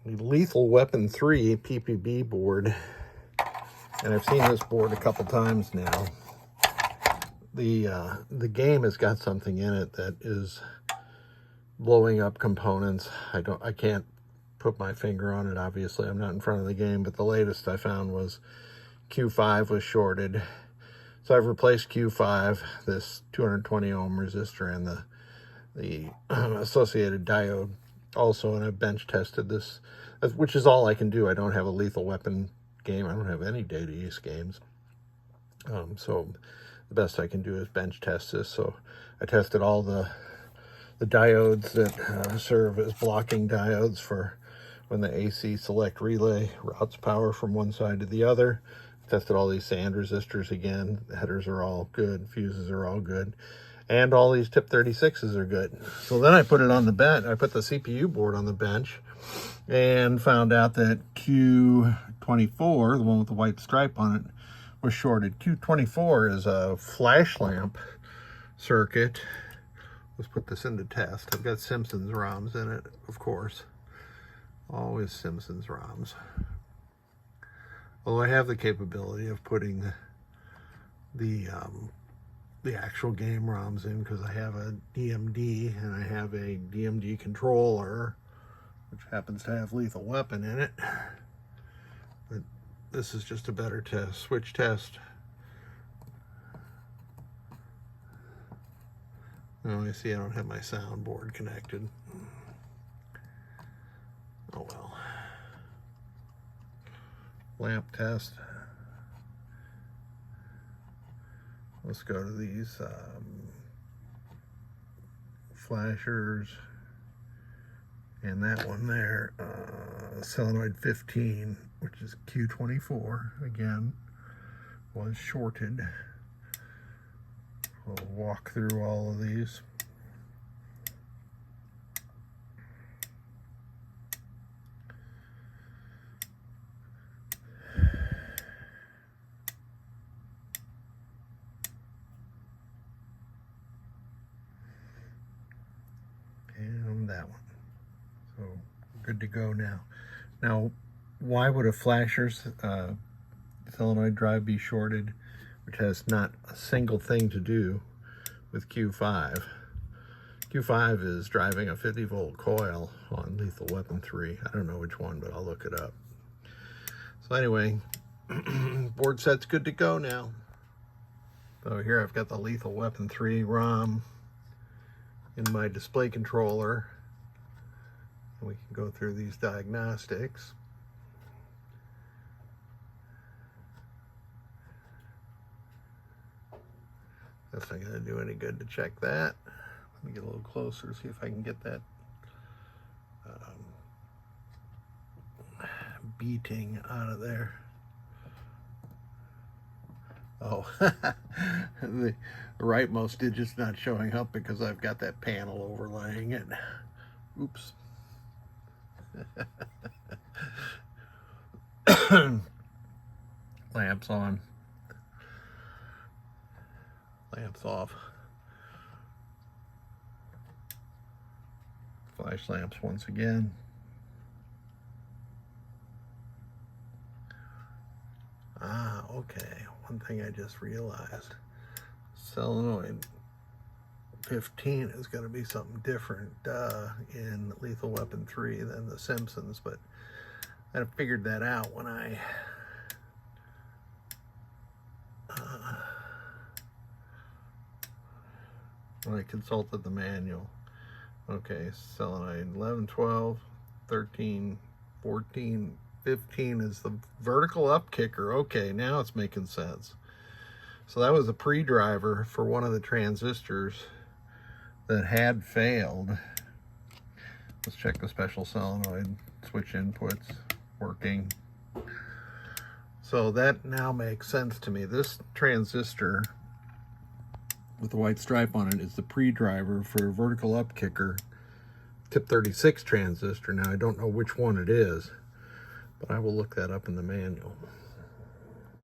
Lethal Weapon 3 PPB board, and I've seen this board a couple times now. The game has got something in it that is blowing up components. I can't put my finger on it. Obviously, I'm not in front of the game, but the latest I found was Q5 was shorted. So I've replaced Q5, this 220 ohm resistor, and the associated diode also, and I've bench tested this, which is all I can do. I don't have a Lethal Weapon game. I don't have any data use games. So the best I can do is bench test this. So I tested all the diodes that serve as blocking diodes for when the AC select relay routes power from one side to the other. Tested all these sand resistors again. The headers are all good. Fuses are all good. And all these tip 36s are good. So then I put it on the bench. I put the CPU board on the bench and found out that Q24, the one with the white stripe on it, was shorted. Q24 is a flash lamp circuit. Let's put this into test. I've got Simpsons ROMs in it, of course. Always Simpsons ROMs. Well, I have the capability of putting the actual game ROMs in because I have a DMD and I have a DMD controller, which happens to have Lethal Weapon in it. But this is just a better test, switch test. Oh, you see I don't have my soundboard connected. Oh well. Lamp test. Let's go to these flashers, and that one there, solenoid 15, which is Q24, again, was shorted. We'll walk through all of these. And that one. So good to go now. Now, why would a flasher's solenoid drive be shorted, which has not a single thing to do with Q5? Q5 is driving a 50 volt coil on Lethal Weapon 3. I don't know which one, but I'll look it up. So anyway, board set's good to go now. So here I've got the Lethal Weapon 3 ROM in my display controller. And we can go through these diagnostics. That's not going to do any good to check that. Let me get a little closer, see if I can get that beating out of there. Oh, the rightmost digit's not showing up because I've got that panel overlaying it. Oops. Lamps on. Lamps off. Flash lamps once again. Ah, okay. One thing I just realized. Solenoid 15 is going to be something different in Lethal Weapon 3 than the Simpsons, but I figured that out when I consulted the manual. Okay, solenoid 11, 12, 13, 14, 15 is the vertical up kicker. Okay, now it's making sense. So that was a pre-driver for one of the transistors that had failed. Let's check the special solenoid switch inputs working. So that now makes sense to me. This transistor with the white stripe on it is the pre-driver for a vertical up kicker tip 36 transistor. Now I don't know which one it is, but I will look that up in the manual.